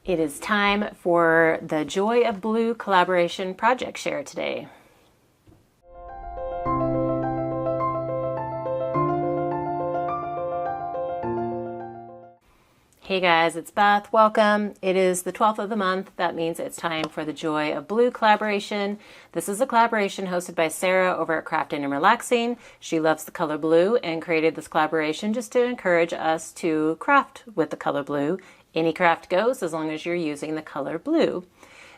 It is time for the Joy of Blue collaboration project share today. Hey guys, it's Beth. Welcome. It is the 12th of the month. That means it's time for the Joy of Blue collaboration. This is a collaboration hosted by Sarah over at Crafting and Relaxing. She loves the color blue and created this collaboration just to encourage us to craft with the color blue. Any craft goes as long as you're using the color blue.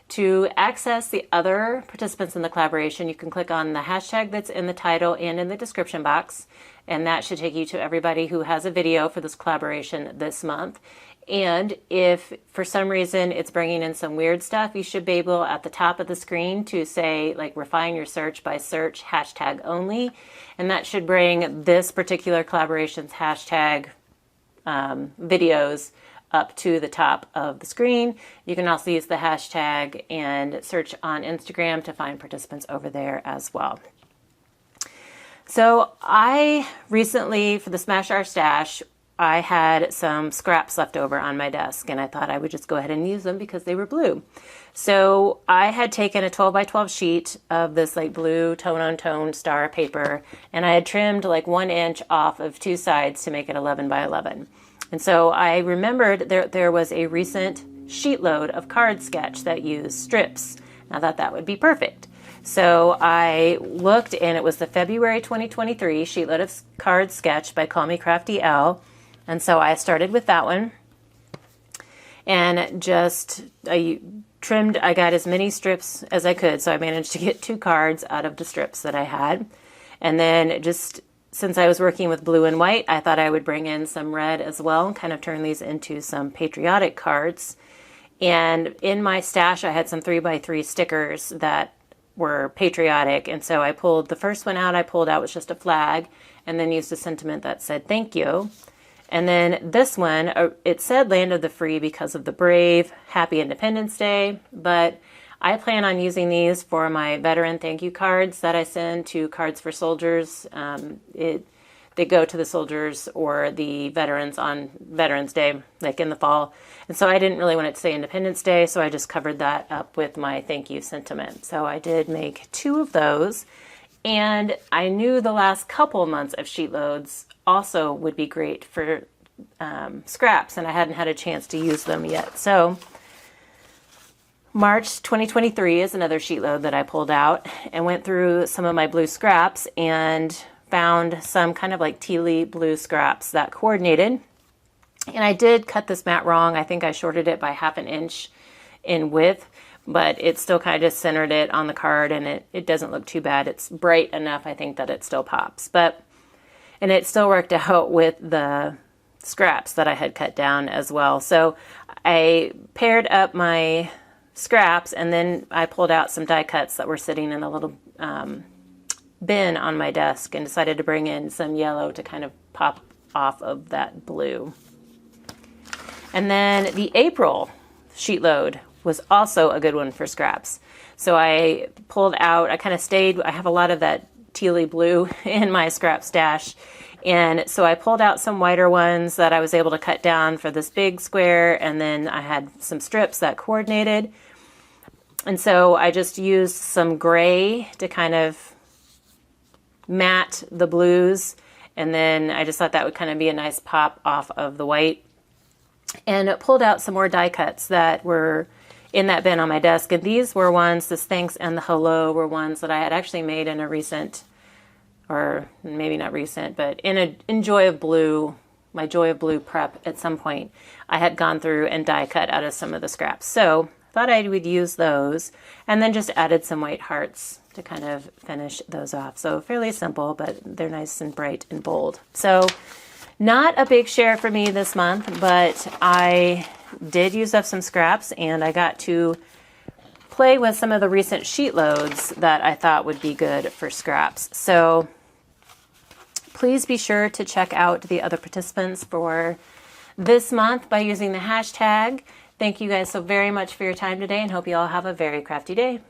To access the other participants in the collaboration, you can click on the hashtag that's in the title and in the description box, and that should take you to everybody who has a video for this collaboration this month. And if for some reason it's bringing in some weird stuff, you should be able at the top of the screen to say, like, refine your search by search hashtag only, and that should bring this particular collaboration's hashtag videos up to the top of the screen. You can also use the hashtag and search on Instagram to find participants over there as well. So I recently, for the Smash Our Stash, I had some scraps left over on my desk and I thought I would just go ahead and use them because they were blue. So I had taken a 12 by 12 sheet of this like blue tone-on-tone star paper, and I had trimmed like 1 inch off of two sides to make it 11 by 11. And so I remembered there was a recent Sheetload of card sketch that used strips. I thought that would be perfect. So I looked, and it was the February 2023 Sheetload of card sketch by Call Me Crafty L. And so I started with that one. And I got as many strips as I could. So I managed to get 2 cards out of the strips that I had. And then since I was working with blue and white, I thought I would bring in some red as well and kind of turn these into some patriotic cards. And in my stash, I had some 3x3 stickers that were patriotic. And so I pulled the first one out was just a flag, and then used a sentiment that said, "Thank you." And then this one, it said Land of the Free because of the brave, happy Independence Day. But I plan on using these for my veteran thank you cards that I send to Cards for Soldiers. They go to the soldiers or the veterans on Veterans Day, like in the fall. And so I didn't really want it to say Independence Day, so I just covered that up with my thank you sentiment. So I did make 2 of those. And I knew the last couple months of Sheetloads also would be great for scraps, and I hadn't had a chance to use them yet. So March 2023 is another Sheetload that I pulled out and went through some of my blue scraps and found some kind of like tealy blue scraps that coordinated. And I did cut this mat wrong. I think I shorted it by 1/2 inch in width, but it still kind of just centered it on the card, and it doesn't look too bad. It's bright enough, I think, that it still pops. And it still worked out with the scraps that I had cut down as well. So I paired up my scraps, and then I pulled out some die cuts that were sitting in a little bin on my desk and decided to bring in some yellow to kind of pop off of that blue. And then the April Sheetload was also a good one for scraps. So I pulled out, I have a lot of that tealy blue in my scrap stash. And so I pulled out some whiter ones that I was able to cut down for this big square, and then I had some strips that coordinated. And so I just used some gray to kind of matte the blues, and then I just thought that would kind of be a nice pop off of the white. And it pulled out some more die cuts that were in that bin on my desk, and these were ones, this thanks and the hello were ones that I had actually made in a recent, or maybe not recent, but in Joy of Blue, my Joy of Blue prep at some point, I had gone through and die cut out of some of the scraps. So thought I would use those, and then just added some white hearts to kind of finish those off. So fairly simple, but they're nice and bright and bold. So not a big share for me this month, but I did use up some scraps, and I got to play with some of the recent Sheetloads that I thought would be good for scraps. So please be sure to check out the other participants for this month by using the hashtag. Thank you guys so very much for your time today, and hope you all have a very crafty day.